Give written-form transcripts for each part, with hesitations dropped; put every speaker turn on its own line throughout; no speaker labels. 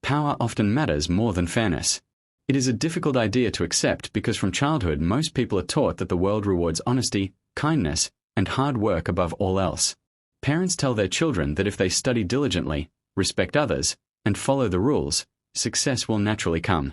Power often matters more than fairness. It is a difficult idea to accept because from childhood most people are taught that the world rewards honesty, kindness, and hard work above all else. Parents tell their children that if they study diligently, respect others, and follow the rules, success will naturally come.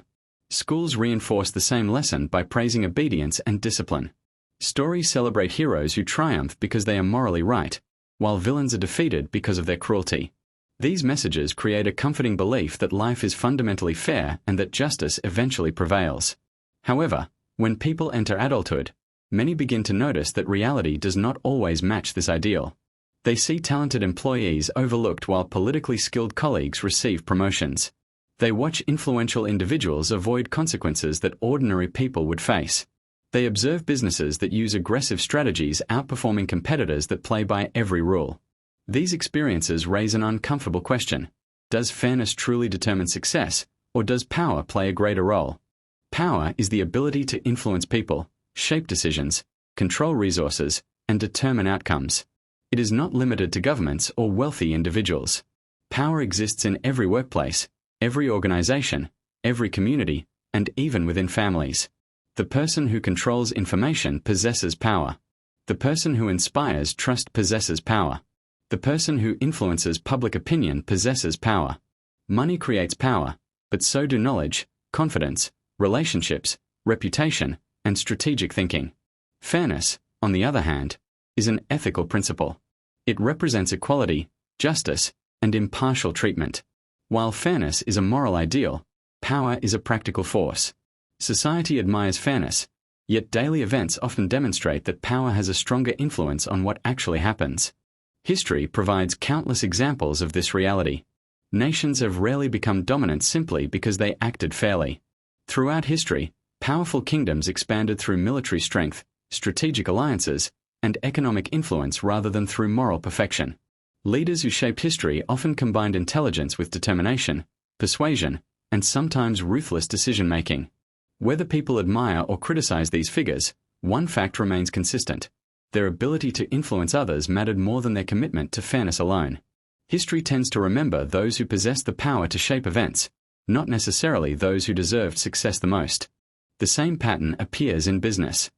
Schools reinforce the same lesson by praising obedience and discipline. Stories celebrate heroes who triumph because they are morally right, while villains are defeated because of their cruelty. These messages create a comforting belief that life is fundamentally fair and that justice eventually prevails. However, when people enter adulthood, many begin to notice that reality does not always match this ideal. They see talented employees overlooked while politically skilled colleagues receive promotions. They watch influential individuals avoid consequences that ordinary people would face. They observe businesses that use aggressive strategies outperforming competitors that play by every rule. These experiences raise an uncomfortable question. Does fairness truly determine success, or does power play a greater role? Power is the ability to influence people, shape decisions, control resources, and determine outcomes. It is not limited to governments or wealthy individuals. Power exists in every workplace, every organization, every community, and even within families. The person who controls information possesses power. The person who inspires trust possesses power. The person who influences public opinion possesses power. Money creates power, but so do knowledge, confidence, relationships, reputation, and strategic thinking. Fairness, on the other hand, is an ethical principle. It represents equality, justice, and impartial treatment. While fairness is a moral ideal, power is a practical force. Society admires fairness, yet daily events often demonstrate that power has a stronger influence on what actually happens. History provides countless examples of this reality. Nations have rarely become dominant simply because they acted fairly. Throughout history, powerful kingdoms expanded through military strength, strategic alliances, and economic influence rather than through moral perfection. Leaders who shaped history often combined intelligence with determination, persuasion, and sometimes ruthless decision-making. Whether people admire or criticize these figures, one fact remains consistent. Their ability to influence others mattered more than their commitment to fairness alone. History tends to remember those who possess the power to shape events, not necessarily those who deserved success the most. The same pattern appears in business.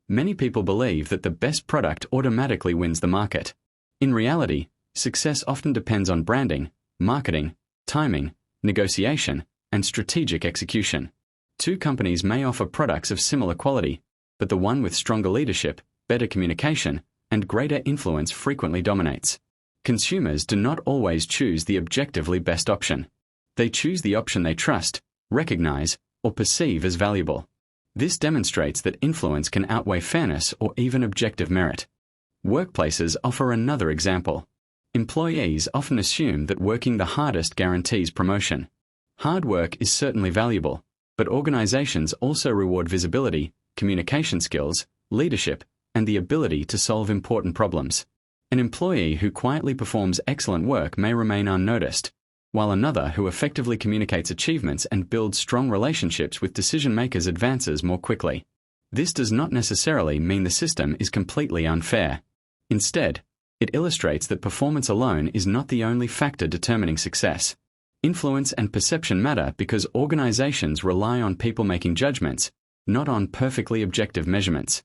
Many people believe that the best product automatically wins the market. In reality, success often depends on branding, marketing, timing, negotiation, and strategic execution. Two companies may offer products of similar quality, but the one with stronger leadership, better communication, and greater influence frequently dominates. Consumers do not always choose the objectively best option. They choose the option they trust, recognize, or perceive as valuable. This demonstrates that influence can outweigh fairness or even objective merit. Workplaces offer another example. Employees often assume that working the hardest guarantees promotion. Hard work is certainly valuable, but organizations also reward visibility, communication skills, leadership, and the ability to solve important problems. An employee who quietly performs excellent work may remain unnoticed, while another who effectively communicates achievements and builds strong relationships with decision-makers advances more quickly. This does not necessarily mean the system is completely unfair. Instead, it illustrates that performance alone is not the only factor determining success. Influence and perception matter because organizations rely on people making judgments, not on perfectly objective measurements.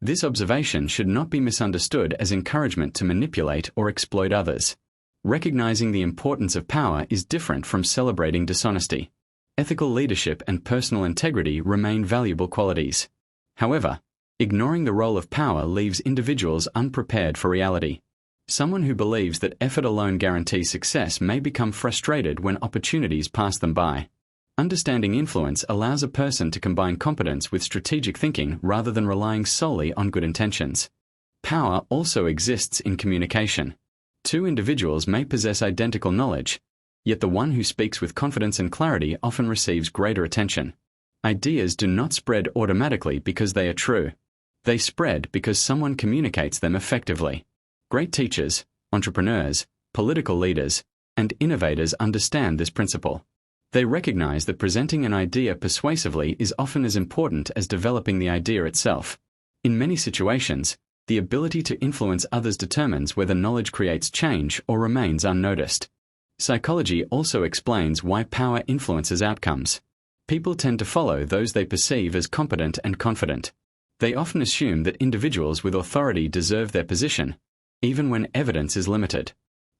This observation should not be misunderstood as encouragement to manipulate or exploit others. Recognizing the importance of power is different from celebrating dishonesty. Ethical leadership and personal integrity remain valuable qualities. However, ignoring the role of power leaves individuals unprepared for reality. Someone who believes that effort alone guarantees success may become frustrated when opportunities pass them by. Understanding influence allows a person to combine competence with strategic thinking rather than relying solely on good intentions. Power also exists in communication. Two individuals may possess identical knowledge, yet the one who speaks with confidence and clarity often receives greater attention. Ideas do not spread automatically because they are true. They spread because someone communicates them effectively. Great teachers, entrepreneurs, political leaders, and innovators understand this principle. They recognize that presenting an idea persuasively is often as important as developing the idea itself. In many situations, the ability to influence others determines whether knowledge creates change or remains unnoticed. Psychology also explains why power influences outcomes. People tend to follow those they perceive as competent and confident. They often assume that individuals with authority deserve their position, even when evidence is limited.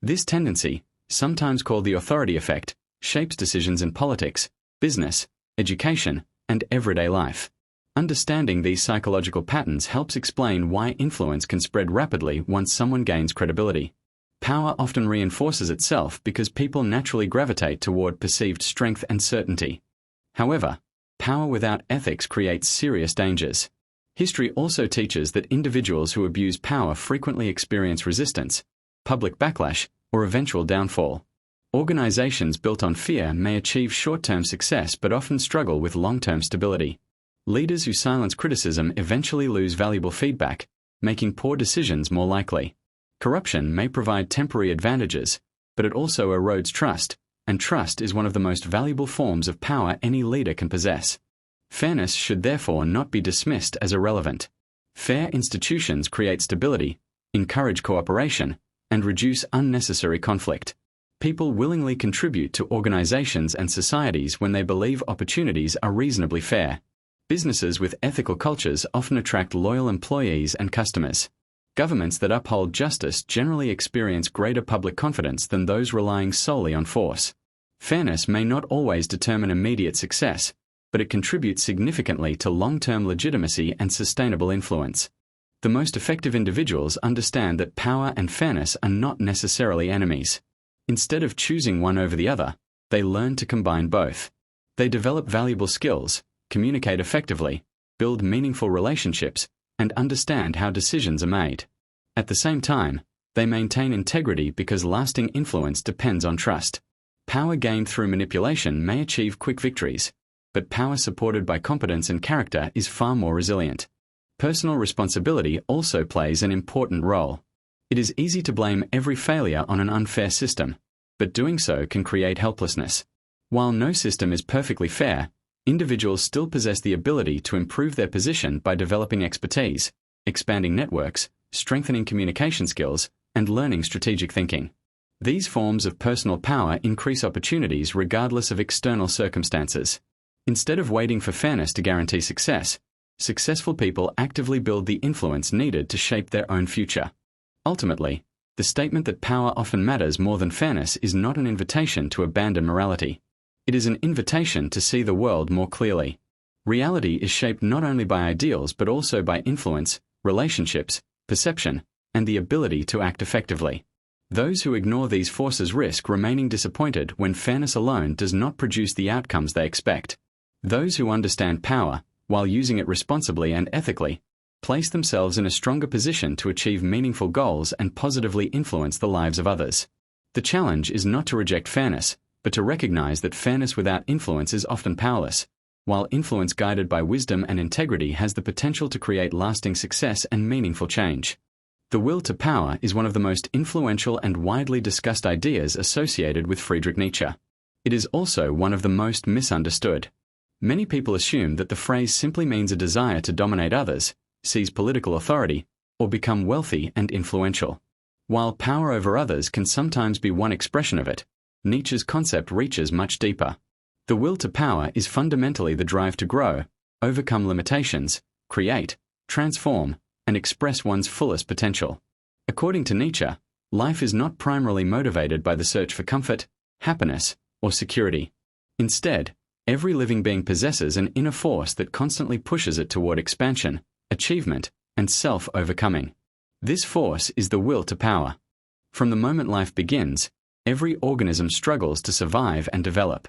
This tendency, sometimes called the authority effect, shapes decisions in politics, business, education, and everyday life. Understanding these psychological patterns helps explain why influence can spread rapidly once someone gains credibility. Power often reinforces itself because people naturally gravitate toward perceived strength and certainty. However, power without ethics creates serious dangers. History also teaches that individuals who abuse power frequently experience resistance, public backlash, or eventual downfall. Organizations built on fear may achieve short-term success but often struggle with long-term stability. Leaders who silence criticism eventually lose valuable feedback, making poor decisions more likely. Corruption may provide temporary advantages, but it also erodes trust, and trust is one of the most valuable forms of power any leader can possess. Fairness should therefore not be dismissed as irrelevant. Fair institutions create stability, encourage cooperation, and reduce unnecessary conflict. People willingly contribute to organizations and societies when they believe opportunities are reasonably fair. Businesses with ethical cultures often attract loyal employees and customers. Governments that uphold justice generally experience greater public confidence than those relying solely on force. Fairness may not always determine immediate success, but it contributes significantly to long-term legitimacy and sustainable influence. The most effective individuals understand that power and fairness are not necessarily enemies. Instead of choosing one over the other, they learn to combine both. They develop valuable skills, communicate effectively, build meaningful relationships, and understand how decisions are made. At the same time, they maintain integrity because lasting influence depends on trust. Power gained through manipulation may achieve quick victories, but power supported by competence and character is far more resilient. Personal responsibility also plays an important role. It is easy to blame every failure on an unfair system, but doing so can create helplessness. While no system is perfectly fair, individuals still possess the ability to improve their position by developing expertise, expanding networks, strengthening communication skills, and learning strategic thinking. These forms of personal power increase opportunities regardless of external circumstances. Instead of waiting for fairness to guarantee success, successful people actively build the influence needed to shape their own future. Ultimately, the statement that power often matters more than fairness is not an invitation to abandon morality. It is an invitation to see the world more clearly. Reality is shaped not only by ideals but also by influence, relationships, perception, and the ability to act effectively. Those who ignore these forces risk remaining disappointed when fairness alone does not produce the outcomes they expect. Those who understand power, while using it responsibly and ethically, place themselves in a stronger position to achieve meaningful goals and positively influence the lives of others. The challenge is not to reject fairness, but to recognize that fairness without influence is often powerless, while influence guided by wisdom and integrity has the potential to create lasting success and meaningful change. The will to power is one of the most influential and widely discussed ideas associated with Friedrich Nietzsche. It is also one of the most misunderstood. Many people assume that the phrase simply means a desire to dominate others, seize political authority, or become wealthy and influential. While power over others can sometimes be one expression of it, Nietzsche's concept reaches much deeper. The will to power is fundamentally the drive to grow, overcome limitations, create, transform, and express one's fullest potential. According to Nietzsche, life is not primarily motivated by the search for comfort, happiness, or security. Instead, every living being possesses an inner force that constantly pushes it toward expansion, achievement, and self-overcoming. This force is the will to power. From the moment life begins, every organism struggles to survive and develop.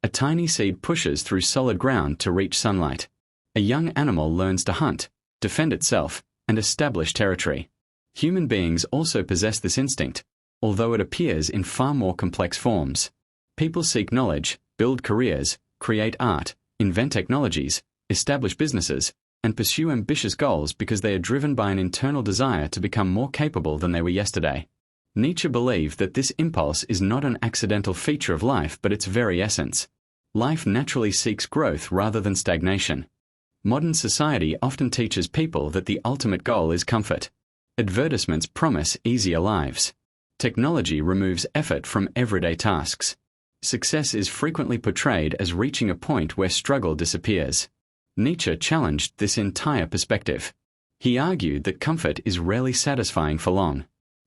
A tiny seed pushes through solid ground to reach sunlight. A young animal learns to hunt, defend itself, and establish territory. Human beings also possess this instinct, although it appears in far more complex forms. People seek knowledge, build careers, create art, invent technologies, establish businesses, and pursue ambitious goals because they are driven by an internal desire to become more capable than they were yesterday. Nietzsche believed that this impulse is not an accidental feature of life but its very essence. Life naturally seeks growth rather than stagnation. Modern society often teaches people that the ultimate goal is comfort. Advertisements promise easier lives. Technology removes effort from everyday tasks. Success is frequently portrayed as reaching a point where struggle disappears. Nietzsche challenged this entire perspective. He argued that comfort is rarely satisfying for long.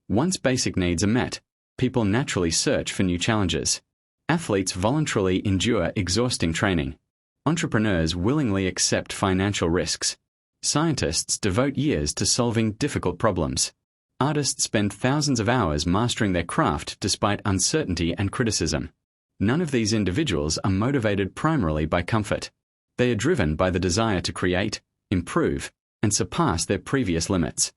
Once basic needs are met, people naturally search for new challenges. Athletes voluntarily endure exhausting training. Entrepreneurs willingly accept financial risks. Scientists devote years to solving difficult problems. Artists spend thousands of hours mastering their craft despite uncertainty and criticism. None of these individuals are motivated primarily by comfort. They are driven by the desire to create, improve, and surpass their previous limits.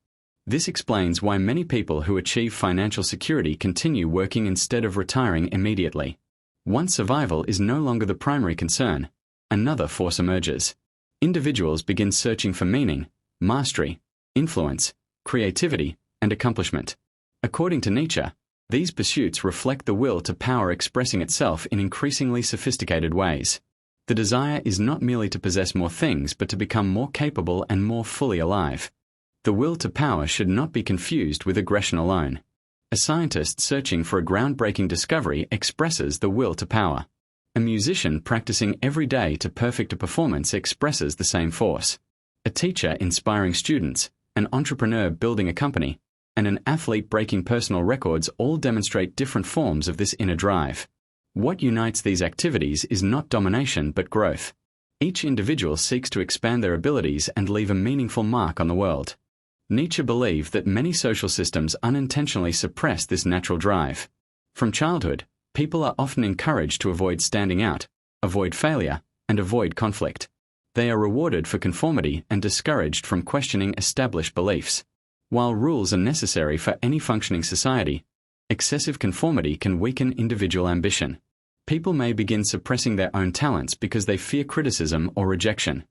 This explains why many people who achieve financial security continue working instead of retiring immediately. Once survival is no longer the primary concern, another force emerges. Individuals begin searching for meaning, mastery, influence, creativity, and accomplishment. According to Nietzsche, these pursuits reflect the will to power expressing itself in increasingly sophisticated ways. The desire is not merely to possess more things but to become more capable and more fully alive. The will to power should not be confused with aggression alone. A scientist searching for a groundbreaking discovery expresses the will to power. A musician practicing every day to perfect a performance expresses the same force. A teacher inspiring students, an entrepreneur building a company, and an athlete breaking personal records all demonstrate different forms of this inner drive. What unites these activities is not domination but growth. Each individual seeks to expand their abilities and leave a meaningful mark on the world. Nietzsche believed that many social systems unintentionally suppress this natural drive. From childhood, people are often encouraged to avoid standing out, avoid failure, and avoid conflict. They are rewarded for conformity and discouraged from questioning established beliefs. While rules are necessary for any functioning society, excessive conformity can weaken individual ambition. People may begin suppressing their own talents because they fear criticism or rejection.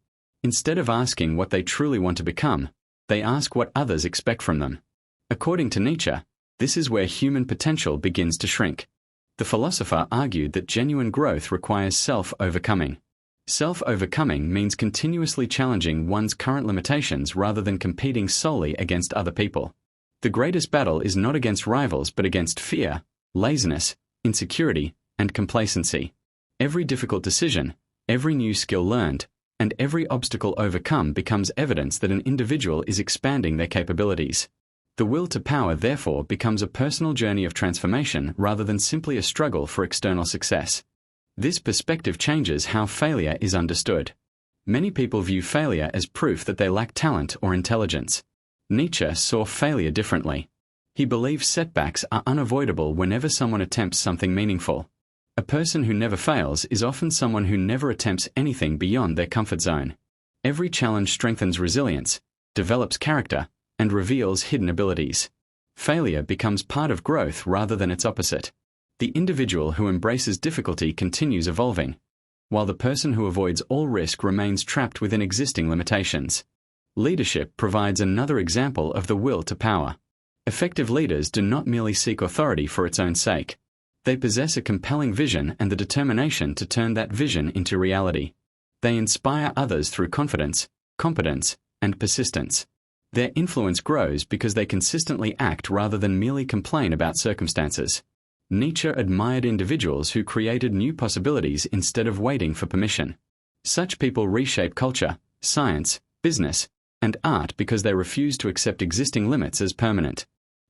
Instead of asking what they truly want to become, they ask what others expect from them. According to Nietzsche, this is where human potential begins to shrink. The philosopher argued that genuine growth requires self-overcoming. Self-overcoming means continuously challenging one's current limitations rather than competing solely against other people. The greatest battle is not against rivals but against fear, laziness, insecurity, and complacency. Every difficult decision, every new skill learned, and every obstacle overcome becomes evidence that an individual is expanding their capabilities. The will to power therefore becomes a personal journey of transformation rather than simply a struggle for external success. This perspective changes how failure is understood. Many people view failure as proof that they lack talent or intelligence. Nietzsche saw failure differently. He believed setbacks are unavoidable whenever someone attempts something meaningful. A person who never fails is often someone who never attempts anything beyond their comfort zone. Every challenge strengthens resilience, develops character, and reveals hidden abilities. Failure becomes part of growth rather than its opposite. The individual who embraces difficulty continues evolving, while the person who avoids all risk remains trapped within existing limitations. Leadership provides another example of the will to power. Effective leaders do not merely seek authority for its own sake. They possess a compelling vision and the determination to turn that vision into reality. They inspire others through confidence, competence, and persistence. Their influence grows because they consistently act rather than merely complain about circumstances. Nietzsche admired individuals who created new possibilities instead of waiting for permission. Such people reshape culture, science, business, and art because they refuse to accept existing limits as permanent.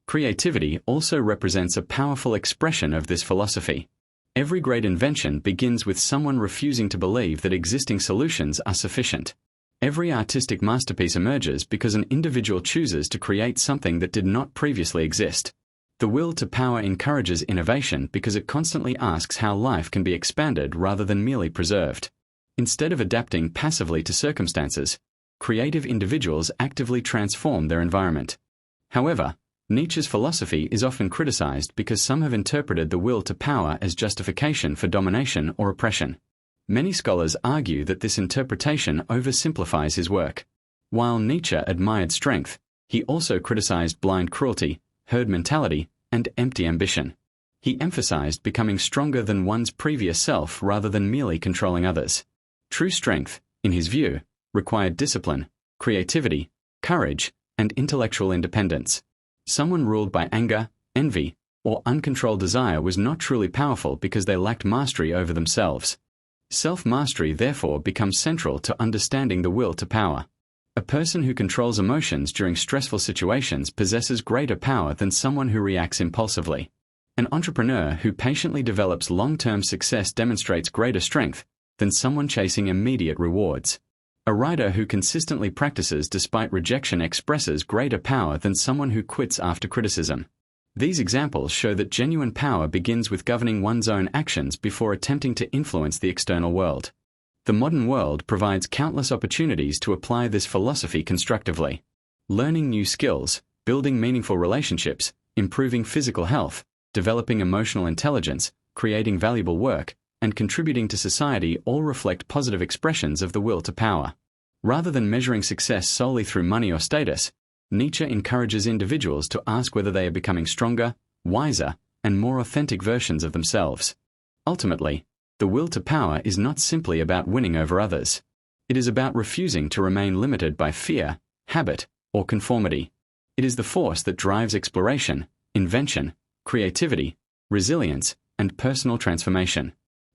Creativity also represents a powerful expression of this philosophy. Every great invention begins with someone refusing to believe that existing solutions are sufficient. Every artistic masterpiece emerges because an individual chooses to create something that did not previously exist. The will to power encourages innovation because it constantly asks how life can be expanded rather than merely preserved. Instead of adapting passively to circumstances, creative individuals actively transform their environment. However, Nietzsche's philosophy is often criticized because some have interpreted the will to power as justification for domination or oppression. Many scholars argue that this interpretation oversimplifies his work. While Nietzsche admired strength, he also criticized blind cruelty, herd mentality, and empty ambition. He emphasized becoming stronger than one's previous self rather than merely controlling others. True strength, in his view, required discipline, creativity, courage, and intellectual independence. Someone ruled by anger, envy, or uncontrolled desire was not truly powerful because they lacked mastery over themselves. Self-mastery therefore becomes central to understanding the will to power. A person who controls emotions during stressful situations possesses greater power than someone who reacts impulsively. An entrepreneur who patiently develops long-term success demonstrates greater strength than someone chasing immediate rewards. A writer who consistently practices despite rejection expresses greater power than someone who quits after criticism. These examples show that genuine power begins with governing one's own actions before attempting to influence the external world. The modern world provides countless opportunities to apply this philosophy constructively. Learning new skills, building meaningful relationships, improving physical health, developing emotional intelligence, creating valuable work, and contributing to society all reflect positive expressions of the will to power. Rather than measuring success solely through money or status, Nietzsche encourages individuals to ask whether they are becoming stronger, wiser, and more authentic versions of themselves. Ultimately, the will to power is not simply about winning over others. It is about refusing to remain limited by fear, habit, or conformity. It is the force that drives exploration, invention, creativity, resilience, and personal transformation.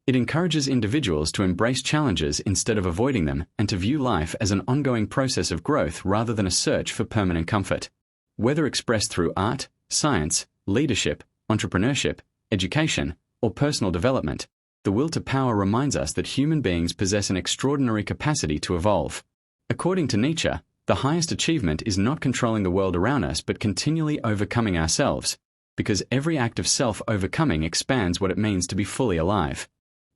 It encourages individuals to embrace challenges instead of avoiding them and to view life as an ongoing process of growth rather than a search for permanent comfort. Whether expressed through art, science, leadership, entrepreneurship, education, or personal development, the will to power reminds us that human beings possess an extraordinary capacity to evolve. According to Nietzsche, the highest achievement is not controlling the world around us but continually overcoming ourselves, because every act of self-overcoming expands what it means to be fully alive.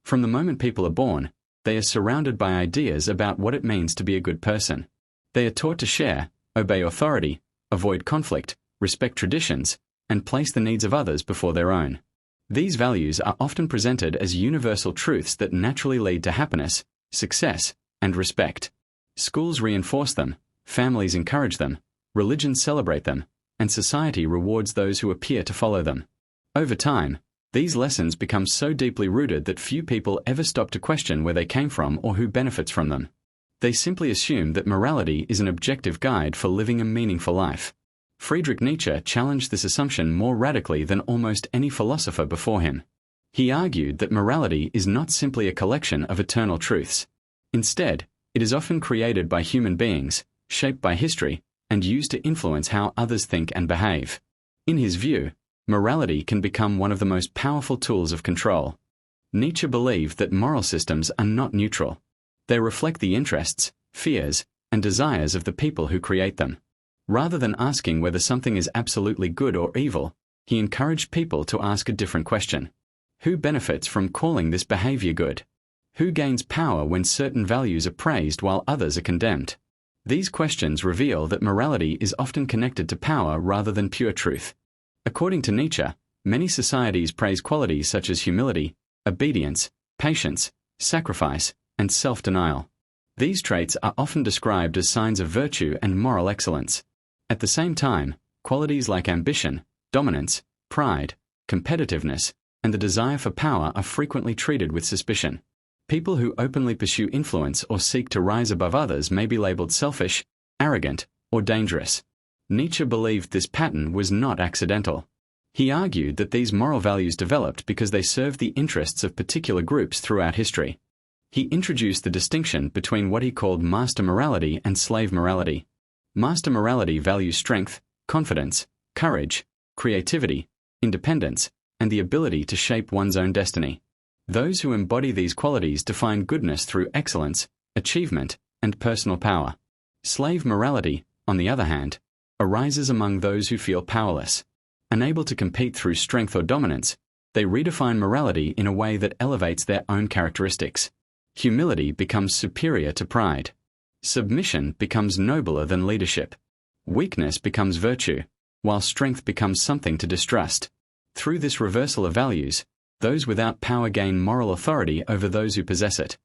From the moment people are born, they are surrounded by ideas about what it means to be a good person. They are taught to share, obey authority, avoid conflict, respect traditions, and place the needs of others before their own. These values are often presented as universal truths that naturally lead to happiness, success, and respect. Schools reinforce them, families encourage them, religions celebrate them, and society rewards those who appear to follow them. Over time, these lessons become so deeply rooted that few people ever stop to question where they came from or who benefits from them. They simply assume that morality is an objective guide for living a meaningful life. Friedrich Nietzsche challenged this assumption more radically than almost any philosopher before him. He argued that morality is not simply a collection of eternal truths. Instead, it is often created by human beings, shaped by history, and used to influence how others think and behave. In his view, morality can become one of the most powerful tools of control. Nietzsche believed that moral systems are not neutral. They reflect the interests, fears, and desires of the people who create them. Rather than asking whether something is absolutely good or evil, he encouraged people to ask a different question. Who benefits from calling this behavior good? Who gains power when certain values are praised while others are condemned? These questions reveal that morality is often connected to power rather than pure truth. According to Nietzsche, many societies praise qualities such as humility, obedience, patience, sacrifice, and self-denial. These traits are often described as signs of virtue and moral excellence. At the same time, qualities like ambition, dominance, pride, competitiveness, and the desire for power are frequently treated with suspicion. People who openly pursue influence or seek to rise above others may be labeled selfish, arrogant, or dangerous. Nietzsche believed this pattern was not accidental. He argued that these moral values developed because they served the interests of particular groups throughout history. He introduced the distinction between what he called master morality and slave morality. Master morality values strength, confidence, courage, creativity, independence, and the ability to shape one's own destiny. Those who embody these qualities define goodness through excellence, achievement, and personal power. Slave morality, on the other hand, arises among those who feel powerless. Unable to compete through strength or dominance, they redefine morality in a way that elevates their own characteristics. Humility becomes superior to pride. Submission becomes nobler than leadership. Weakness becomes virtue, while strength becomes something to distrust. Through this reversal of values, those without power gain moral authority over those who possess it.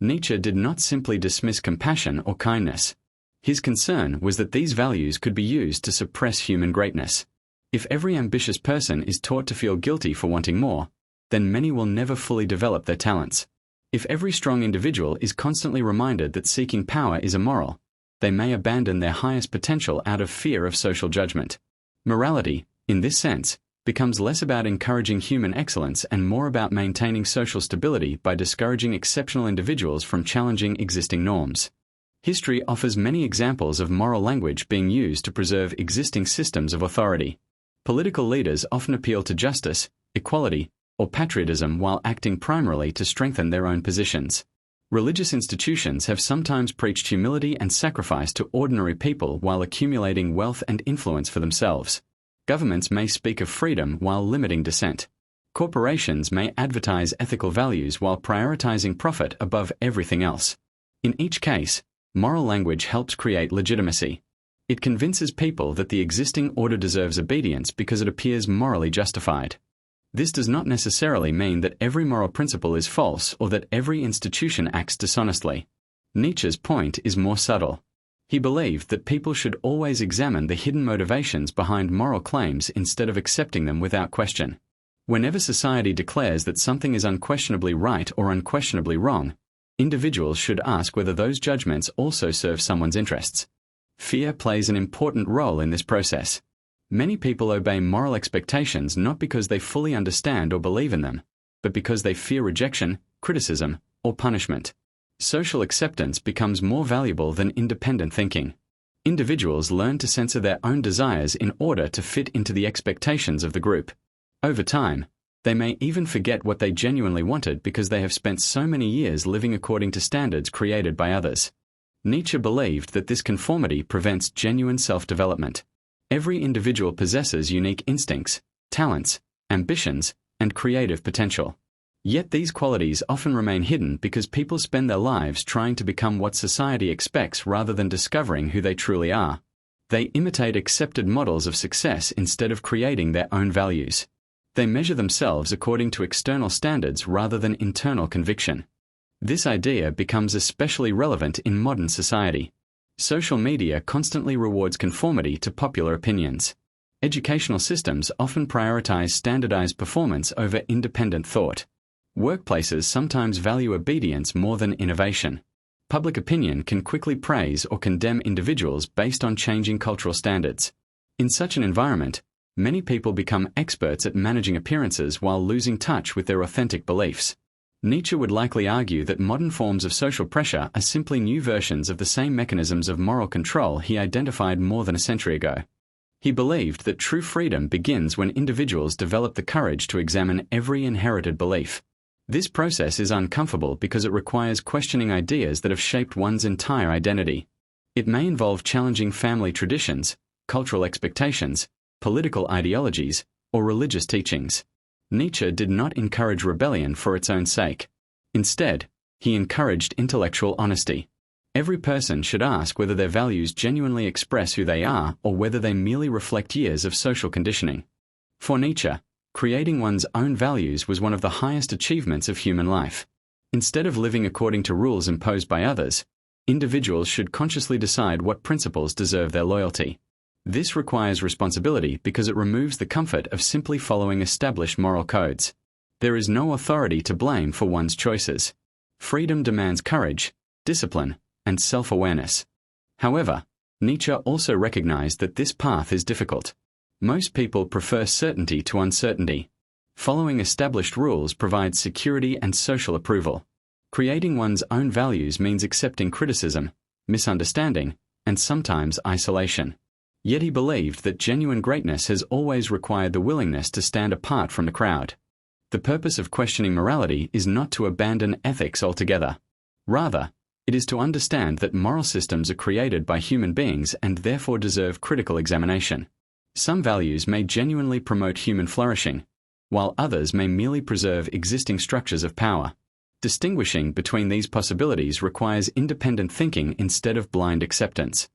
Nietzsche did not simply dismiss compassion or kindness. His concern was that these values could be used to suppress human greatness. If every ambitious person is taught to feel guilty for wanting more, then many will never fully develop their talents. If every strong individual is constantly reminded that seeking power is immoral, they may abandon their highest potential out of fear of social judgment. Morality, in this sense, becomes less about encouraging human excellence and more about maintaining social stability by discouraging exceptional individuals from challenging existing norms. History offers many examples of moral language being used to preserve existing systems of authority. Political leaders often appeal to justice, equality, or patriotism while acting primarily to strengthen their own positions. Religious institutions have sometimes preached humility and sacrifice to ordinary people while accumulating wealth and influence for themselves. Governments may speak of freedom while limiting dissent. Corporations may advertise ethical values while prioritizing profit above everything else. In each case, moral language helps create legitimacy. It convinces people that the existing order deserves obedience because it appears morally justified. This does not necessarily mean that every moral principle is false or that every institution acts dishonestly. Nietzsche's point is more subtle. He believed that people should always examine the hidden motivations behind moral claims instead of accepting them without question. Whenever society declares that something is unquestionably right or unquestionably wrong, individuals should ask whether those judgments also serve someone's interests. Fear plays an important role in this process. Many people obey moral expectations not because they fully understand or believe in them, but because they fear rejection, criticism, or punishment. Social acceptance becomes more valuable than independent thinking. Individuals learn to censor their own desires in order to fit into the expectations of the group. Over time, they may even forget what they genuinely wanted because they have spent so many years living according to standards created by others. Nietzsche believed that this conformity prevents genuine self-development. Every individual possesses unique instincts, talents, ambitions, and creative potential. Yet these qualities often remain hidden because people spend their lives trying to become what society expects rather than discovering who they truly are. They imitate accepted models of success instead of creating their own values. They measure themselves according to external standards rather than internal conviction. This idea becomes especially relevant in modern society. Social media constantly rewards conformity to popular opinions. Educational systems often prioritize standardized performance over independent thought. Workplaces sometimes value obedience more than innovation. Public opinion can quickly praise or condemn individuals based on changing cultural standards. In such an environment, many people become experts at managing appearances while losing touch with their authentic beliefs. Nietzsche would likely argue that modern forms of social pressure are simply new versions of the same mechanisms of moral control he identified more than a century ago. He believed that true freedom begins when individuals develop the courage to examine every inherited belief. This process is uncomfortable because it requires questioning ideas that have shaped one's entire identity. It may involve challenging family traditions, cultural expectations, political ideologies, or religious teachings. Nietzsche did not encourage rebellion for its own sake. Instead, he encouraged intellectual honesty. Every person should ask whether their values genuinely express who they are or whether they merely reflect years of social conditioning. For Nietzsche, creating one's own values was one of the highest achievements of human life. Instead of living according to rules imposed by others, individuals should consciously decide what principles deserve their loyalty. This requires responsibility because it removes the comfort of simply following established moral codes. There is no authority to blame for one's choices. Freedom demands courage, discipline, and self-awareness. However, Nietzsche also recognized that this path is difficult. Most people prefer certainty to uncertainty. Following established rules provides security and social approval. Creating one's own values means accepting criticism, misunderstanding, and sometimes isolation. Yet he believed that genuine greatness has always required the willingness to stand apart from the crowd. The purpose of questioning morality is not to abandon ethics altogether. Rather, it is to understand that moral systems are created by human beings and therefore deserve critical examination. Some values may genuinely promote human flourishing, while others may merely preserve existing structures of power. Distinguishing between these possibilities requires independent thinking instead of blind acceptance.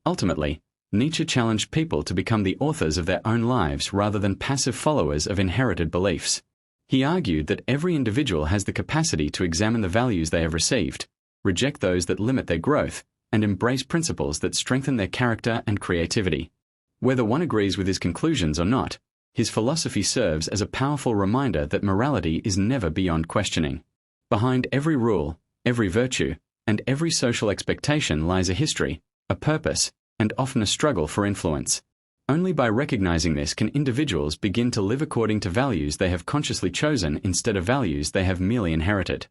Ultimately, Nietzsche challenged people to become the authors of their own lives rather than passive followers of inherited beliefs. He argued that every individual has the capacity to examine the values they have received, reject those that limit their growth, and embrace principles that strengthen their character and creativity. Whether one agrees with his conclusions or not, his philosophy serves as a powerful reminder that morality is never beyond questioning. Behind every rule, every virtue, and every social expectation lies a history, a purpose, and often a struggle for influence. Only by recognizing this can individuals begin to live according to values they have consciously chosen instead of values they have merely inherited.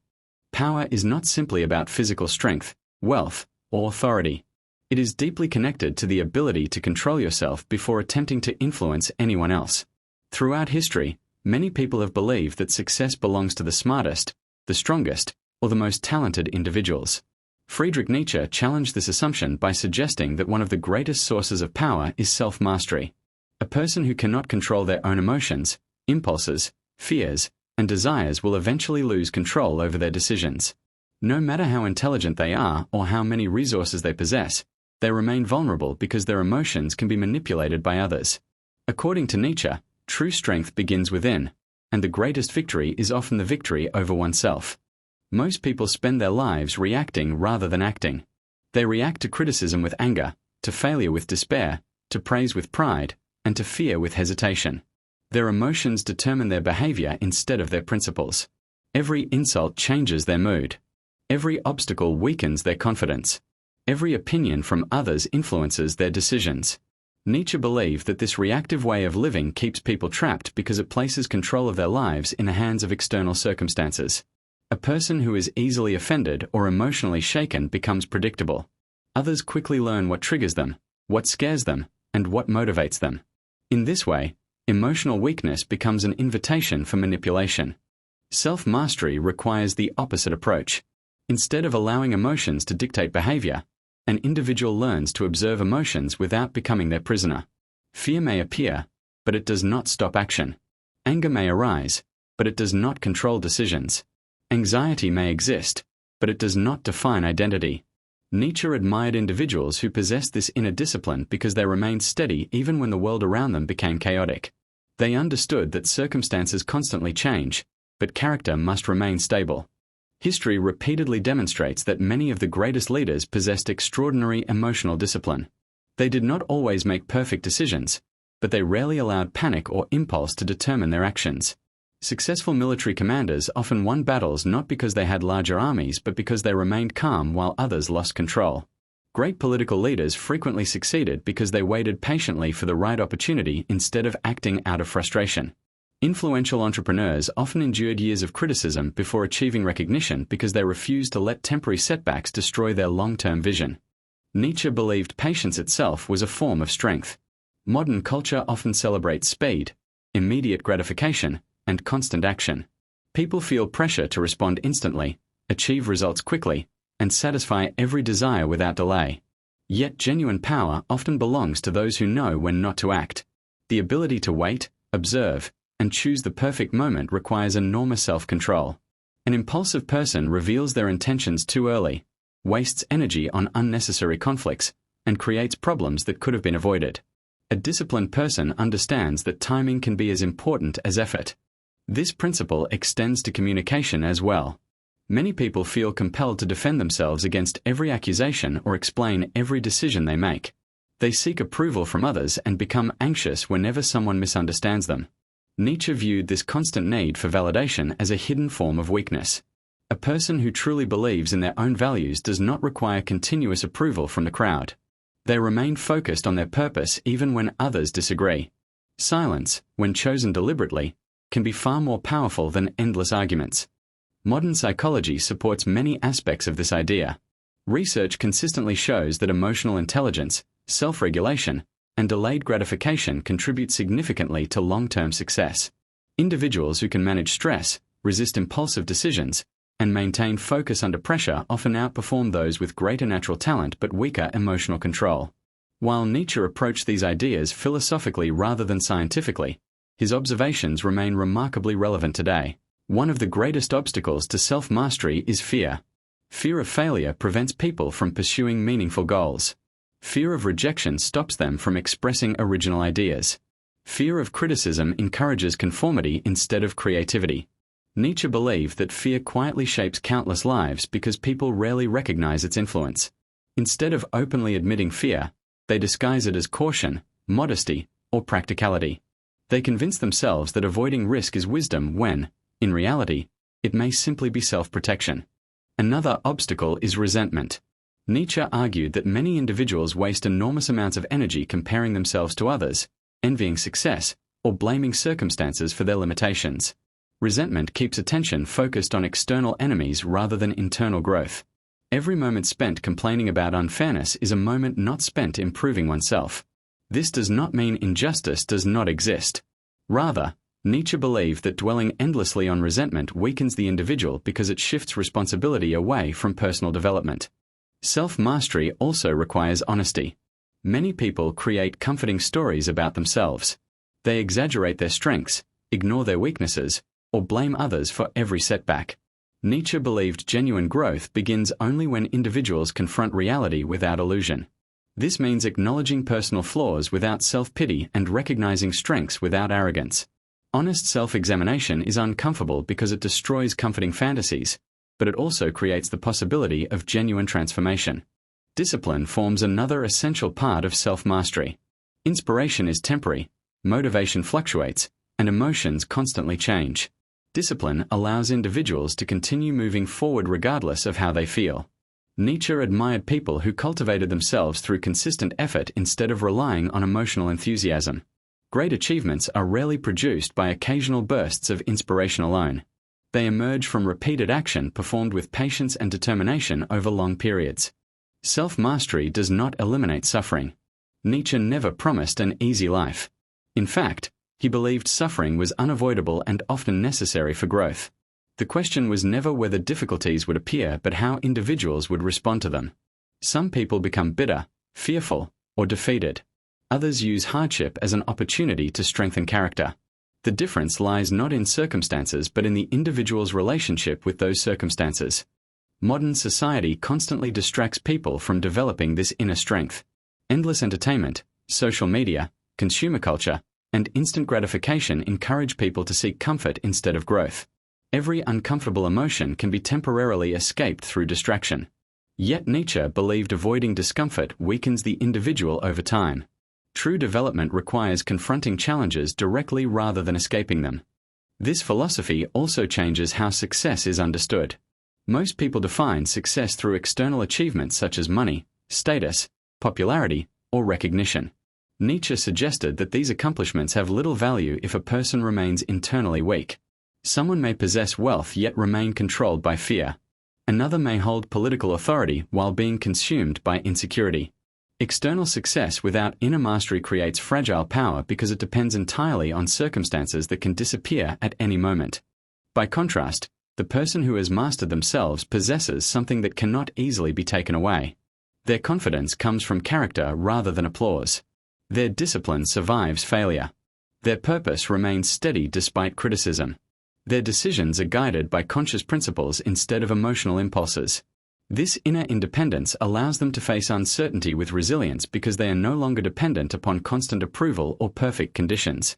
Power is not simply about physical strength, wealth, or authority. It is deeply connected to the ability to control yourself before attempting to influence anyone else. Throughout history, many people have believed that success belongs to the smartest, the strongest, or the most talented individuals. Friedrich Nietzsche challenged this assumption by suggesting that one of the greatest sources of power is self-mastery. A person who cannot control their own emotions, impulses, fears, and desires will eventually lose control over their decisions. No matter how intelligent they are or how many resources they possess, they remain vulnerable because their emotions can be manipulated by others. According to Nietzsche, true strength begins within, and the greatest victory is often the victory over oneself. Most people spend their lives reacting rather than acting. They react to criticism with anger, to failure with despair, to praise with pride, and to fear with hesitation. Their emotions determine their behavior instead of their principles. Every insult changes their mood. Every obstacle weakens their confidence. Every opinion from others influences their decisions. Nietzsche believed that this reactive way of living keeps people trapped because it places control of their lives in the hands of external circumstances. A person who is easily offended or emotionally shaken becomes predictable. Others quickly learn what triggers them, what scares them, and what motivates them. In this way, emotional weakness becomes an invitation for manipulation. Self-mastery requires the opposite approach. Instead of allowing emotions to dictate behavior, an individual learns to observe emotions without becoming their prisoner. Fear may appear, but it does not stop action. Anger may arise, but it does not control decisions. Anxiety may exist, but it does not define identity. Nietzsche admired individuals who possessed this inner discipline because they remained steady even when the world around them became chaotic. They understood that circumstances constantly change, but character must remain stable. History repeatedly demonstrates that many of the greatest leaders possessed extraordinary emotional discipline. They did not always make perfect decisions, but they rarely allowed panic or impulse to determine their actions. Successful military commanders often won battles not because they had larger armies but because they remained calm while others lost control. Great political leaders frequently succeeded because they waited patiently for the right opportunity instead of acting out of frustration. Influential entrepreneurs often endured years of criticism before achieving recognition because they refused to let temporary setbacks destroy their long-term vision. Nietzsche believed patience itself was a form of strength. Modern culture often celebrates speed, immediate gratification, and constant action. People feel pressure to respond instantly, achieve results quickly, and satisfy every desire without delay. Yet genuine power often belongs to those who know when not to act. The ability to wait, observe, and choose the perfect moment requires enormous self-control. An impulsive person reveals their intentions too early, wastes energy on unnecessary conflicts, and creates problems that could have been avoided. A disciplined person understands that timing can be as important as effort. This principle extends to communication as well. Many people feel compelled to defend themselves against every accusation or explain every decision they make. They seek approval from others and become anxious whenever someone misunderstands them. Nietzsche viewed this constant need for validation as a hidden form of weakness. A person who truly believes in their own values does not require continuous approval from the crowd. They remain focused on their purpose even when others disagree. Silence, when chosen deliberately, can be far more powerful than endless arguments. Modern psychology supports many aspects of this idea. Research consistently shows that emotional intelligence, self-regulation, and delayed gratification contribute significantly to long-term success. Individuals who can manage stress, resist impulsive decisions, and maintain focus under pressure often outperform those with greater natural talent but weaker emotional control. While Nietzsche approached these ideas philosophically rather than scientifically, his observations remain remarkably relevant today. One of the greatest obstacles to self-mastery is fear. Fear of failure prevents people from pursuing meaningful goals. Fear of rejection stops them from expressing original ideas. Fear of criticism encourages conformity instead of creativity. Nietzsche believed that fear quietly shapes countless lives because people rarely recognize its influence. Instead of openly admitting fear, they disguise it as caution, modesty, or practicality. They convince themselves that avoiding risk is wisdom when, in reality, it may simply be self-protection. Another obstacle is resentment. Nietzsche argued that many individuals waste enormous amounts of energy comparing themselves to others, envying success, or blaming circumstances for their limitations. Resentment keeps attention focused on external enemies rather than internal growth. Every moment spent complaining about unfairness is a moment not spent improving oneself. This does not mean injustice does not exist. Rather, Nietzsche believed that dwelling endlessly on resentment weakens the individual because it shifts responsibility away from personal development. Self-mastery also requires honesty. Many people create comforting stories about themselves. They exaggerate their strengths, ignore their weaknesses, or blame others for every setback. Nietzsche believed genuine growth begins only when individuals confront reality without illusion. This means acknowledging personal flaws without self-pity and recognizing strengths without arrogance. Honest self-examination is uncomfortable because it destroys comforting fantasies, but it also creates the possibility of genuine transformation. Discipline forms another essential part of self-mastery. Inspiration is temporary, motivation fluctuates, and emotions constantly change. Discipline allows individuals to continue moving forward regardless of how they feel. Nietzsche admired people who cultivated themselves through consistent effort instead of relying on emotional enthusiasm. Great achievements are rarely produced by occasional bursts of inspiration alone. They emerge from repeated action performed with patience and determination over long periods. Self-mastery does not eliminate suffering. Nietzsche never promised an easy life. In fact, he believed suffering was unavoidable and often necessary for growth. The question was never whether difficulties would appear but how individuals would respond to them. Some people become bitter, fearful, or defeated. Others use hardship as an opportunity to strengthen character. The difference lies not in circumstances but in the individual's relationship with those circumstances. Modern society constantly distracts people from developing this inner strength. Endless entertainment, social media, consumer culture, and instant gratification encourage people to seek comfort instead of growth. Every uncomfortable emotion can be temporarily escaped through distraction. Yet Nietzsche believed avoiding discomfort weakens the individual over time. True development requires confronting challenges directly rather than escaping them. This philosophy also changes how success is understood. Most people define success through external achievements such as money, status, popularity, or recognition. Nietzsche suggested that these accomplishments have little value if a person remains internally weak. Someone may possess wealth yet remain controlled by fear. Another may hold political authority while being consumed by insecurity. External success without inner mastery creates fragile power because it depends entirely on circumstances that can disappear at any moment. By contrast, the person who has mastered themselves possesses something that cannot easily be taken away. Their confidence comes from character rather than applause. Their discipline survives failure. Their purpose remains steady despite criticism. Their decisions are guided by conscious principles instead of emotional impulses. This inner independence allows them to face uncertainty with resilience because they are no longer dependent upon constant approval or perfect conditions.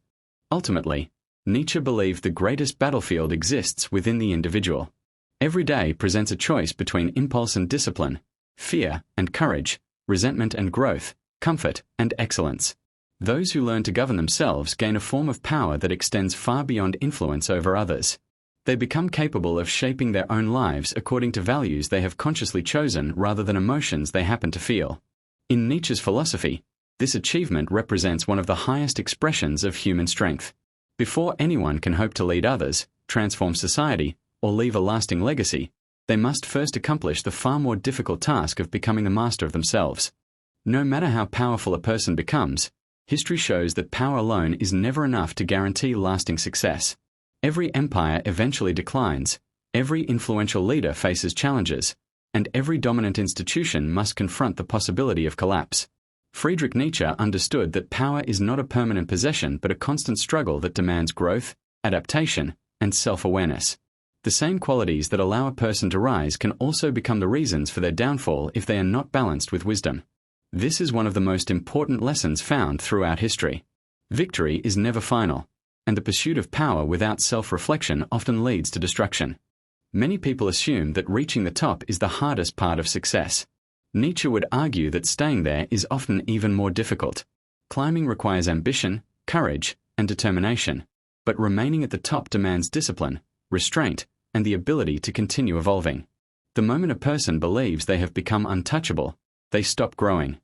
Ultimately, Nietzsche believed the greatest battlefield exists within the individual. Every day presents a choice between impulse and discipline, fear and courage, resentment and growth, comfort and excellence. Those who learn to govern themselves gain a form of power that extends far beyond influence over others. They become capable of shaping their own lives according to values they have consciously chosen rather than emotions they happen to feel. In Nietzsche's philosophy, this achievement represents one of the highest expressions of human strength. Before anyone can hope to lead others, transform society, or leave a lasting legacy, they must first accomplish the far more difficult task of becoming the master of themselves. No matter how powerful a person becomes, history shows that power alone is never enough to guarantee lasting success. Every empire eventually declines, every influential leader faces challenges, and every dominant institution must confront the possibility of collapse. Friedrich Nietzsche understood that power is not a permanent possession but a constant struggle that demands growth, adaptation, and self-awareness. The same qualities that allow a person to rise can also become the reasons for their downfall if they are not balanced with wisdom. This is one of the most important lessons found throughout history. Victory is never final, and the pursuit of power without self-reflection often leads to destruction. Many people assume that reaching the top is the hardest part of success. Nietzsche would argue that staying there is often even more difficult. Climbing requires ambition, courage, and determination, but remaining at the top demands discipline, restraint, and the ability to continue evolving. The moment a person believes they have become untouchable, they stop growing.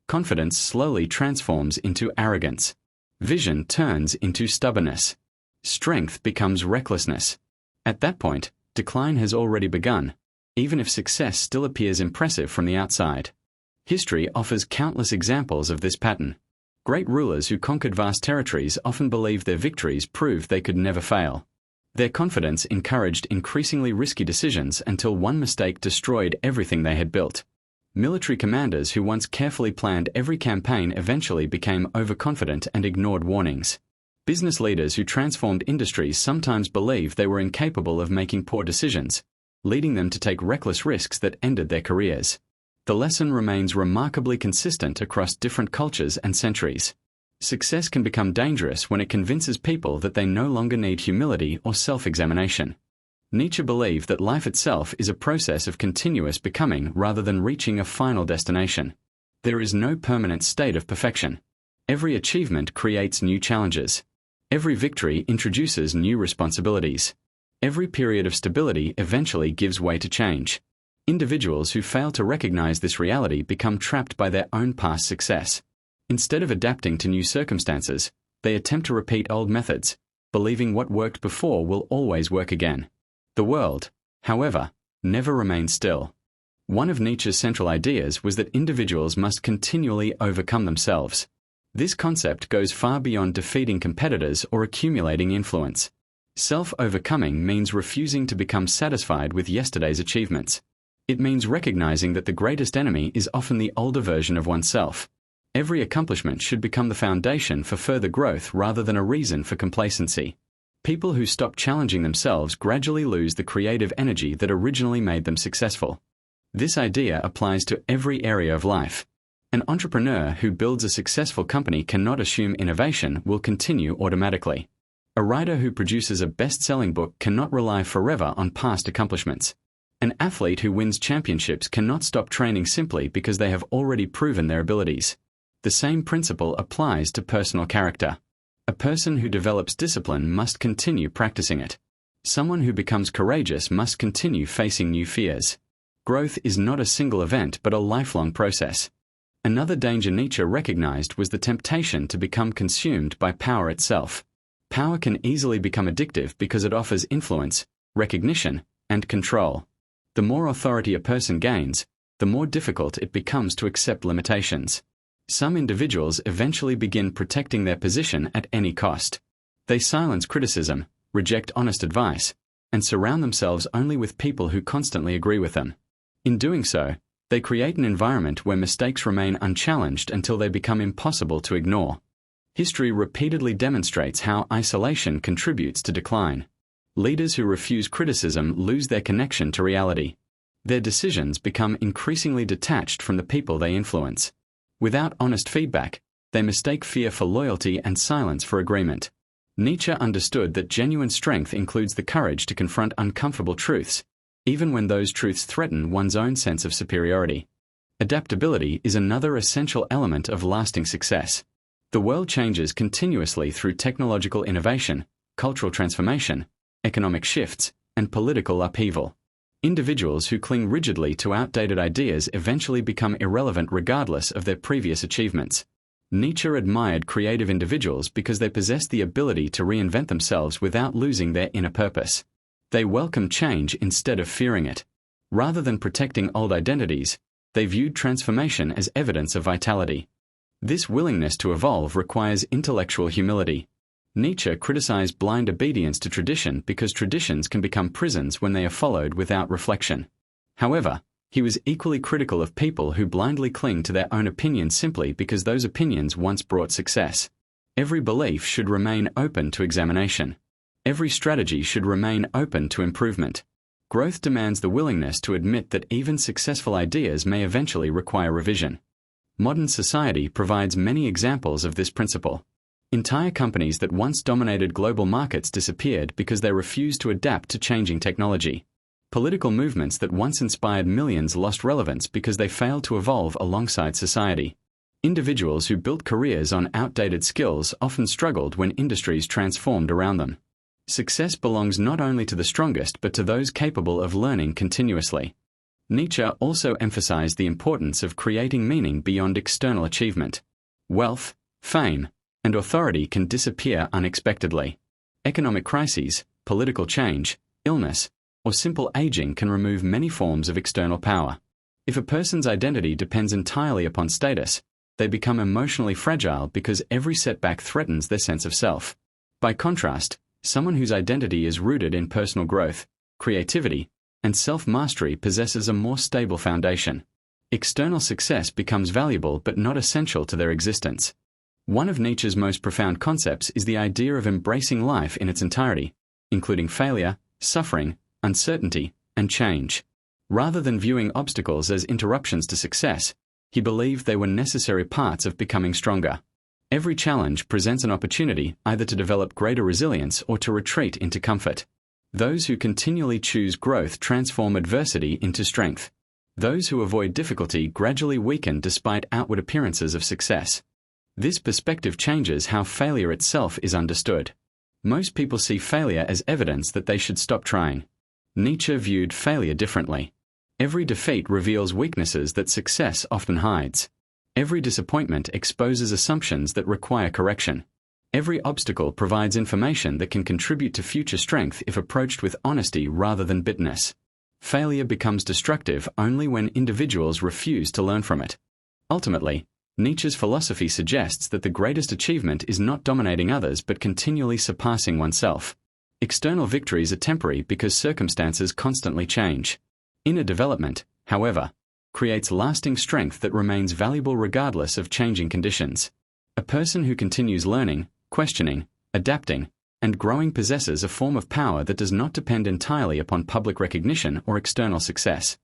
Confidence slowly transforms into arrogance. Vision turns into stubbornness. Strength becomes recklessness. At that point, decline has already begun, even if success still appears impressive from the outside. History offers countless examples of this pattern. Great rulers who conquered vast territories often believed their victories proved they could never fail. Their confidence encouraged increasingly risky decisions until one mistake destroyed everything they had built. Military commanders who once carefully planned every campaign eventually became overconfident and ignored warnings. Business leaders who transformed industries sometimes believed they were incapable of making poor decisions, leading them to take reckless risks that ended their careers. The lesson remains remarkably consistent across different cultures and centuries. Success can become dangerous when it convinces people that they no longer need humility or self-examination. Nietzsche believed that life itself is a process of continuous becoming rather than reaching a final destination. There is no permanent state of perfection. Every achievement creates new challenges. Every victory introduces new responsibilities. Every period of stability eventually gives way to change. Individuals who fail to recognize this reality become trapped by their own past success. Instead of adapting to new circumstances, they attempt to repeat old methods, believing what worked before will always work again. The world, however, never remains still. One of Nietzsche's central ideas was that individuals must continually overcome themselves. This concept goes far beyond defeating competitors or accumulating influence. Self-overcoming means refusing to become satisfied with yesterday's achievements. It means recognizing that the greatest enemy is often the older version of oneself. Every accomplishment should become the foundation for further growth rather than a reason for complacency. People who stop challenging themselves gradually lose the creative energy that originally made them successful. This idea applies to every area of life. An entrepreneur who builds a successful company cannot assume innovation will continue automatically. A writer who produces a best-selling book cannot rely forever on past accomplishments. An athlete who wins championships cannot stop training simply because they have already proven their abilities. The same principle applies to personal character. A person who develops discipline must continue practicing it. Someone who becomes courageous must continue facing new fears. Growth is not a single event but a lifelong process. Another danger Nietzsche recognized was the temptation to become consumed by power itself. Power can easily become addictive because it offers influence, recognition, and control. The more authority a person gains, the more difficult it becomes to accept limitations. Some individuals eventually begin protecting their position at any cost. They silence criticism, reject honest advice, and surround themselves only with people who constantly agree with them. In doing so, they create an environment where mistakes remain unchallenged until they become impossible to ignore. History repeatedly demonstrates how isolation contributes to decline. Leaders who refuse criticism lose their connection to reality. Their decisions become increasingly detached from the people they influence. Without honest feedback, they mistake fear for loyalty and silence for agreement. Nietzsche understood that genuine strength includes the courage to confront uncomfortable truths, even when those truths threaten one's own sense of superiority. Adaptability is another essential element of lasting success. The world changes continuously through technological innovation, cultural transformation, economic shifts, and political upheaval. Individuals who cling rigidly to outdated ideas eventually become irrelevant regardless of their previous achievements. Nietzsche admired creative individuals because they possessed the ability to reinvent themselves without losing their inner purpose. They welcomed change instead of fearing it. Rather than protecting old identities, they viewed transformation as evidence of vitality. This willingness to evolve requires intellectual humility. Nietzsche criticized blind obedience to tradition because traditions can become prisons when they are followed without reflection. However, he was equally critical of people who blindly cling to their own opinions simply because those opinions once brought success. Every belief should remain open to examination. Every strategy should remain open to improvement. Growth demands the willingness to admit that even successful ideas may eventually require revision. Modern society provides many examples of this principle. Entire companies that once dominated global markets disappeared because they refused to adapt to changing technology. Political movements that once inspired millions lost relevance because they failed to evolve alongside society. Individuals who built careers on outdated skills often struggled when industries transformed around them. Success belongs not only to the strongest but to those capable of learning continuously. Nietzsche also emphasized the importance of creating meaning beyond external achievement. Wealth, fame, and authority can disappear unexpectedly. Economic crises, political change, illness, or simple aging can remove many forms of external power. If a person's identity depends entirely upon status, they become emotionally fragile because every setback threatens their sense of self. By contrast, someone whose identity is rooted in personal growth, creativity, and self-mastery possesses a more stable foundation. External success becomes valuable but not essential to their existence. One of Nietzsche's most profound concepts is the idea of embracing life in its entirety, including failure, suffering, uncertainty, and change. Rather than viewing obstacles as interruptions to success, he believed they were necessary parts of becoming stronger. Every challenge presents an opportunity either to develop greater resilience or to retreat into comfort. Those who continually choose growth transform adversity into strength. Those who avoid difficulty gradually weaken despite outward appearances of success. This perspective changes how failure itself is understood. Most people see failure as evidence that they should stop trying. Nietzsche viewed failure differently. Every defeat reveals weaknesses that success often hides. Every disappointment exposes assumptions that require correction. Every obstacle provides information that can contribute to future strength if approached with honesty rather than bitterness. Failure becomes destructive only when individuals refuse to learn from it. Ultimately, Nietzsche's philosophy suggests that the greatest achievement is not dominating others but continually surpassing oneself. External victories are temporary because circumstances constantly change. Inner development, however, creates lasting strength that remains valuable regardless of changing conditions. A person who continues learning, questioning, adapting, and growing possesses a form of power that does not depend entirely upon public recognition or external success.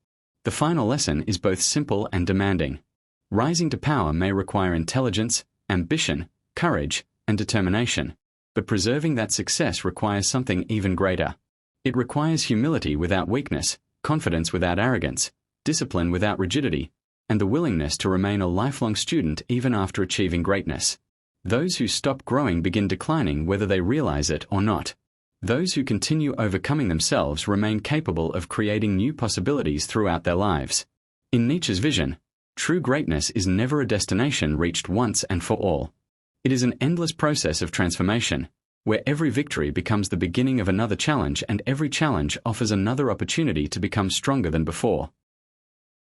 The final lesson is both simple and demanding. Rising to power may require intelligence, ambition, courage, and determination, but preserving that success requires something even greater. It requires humility without weakness, confidence without arrogance, discipline without rigidity, and the willingness to remain a lifelong student even after achieving greatness. Those who stop growing begin declining whether they realize it or not. Those who continue overcoming themselves remain capable of creating new possibilities throughout their lives. In Nietzsche's vision, true greatness is never a destination reached once and for all. It is an endless process of transformation, where every victory becomes the beginning of another challenge and every challenge offers another opportunity to become stronger than before.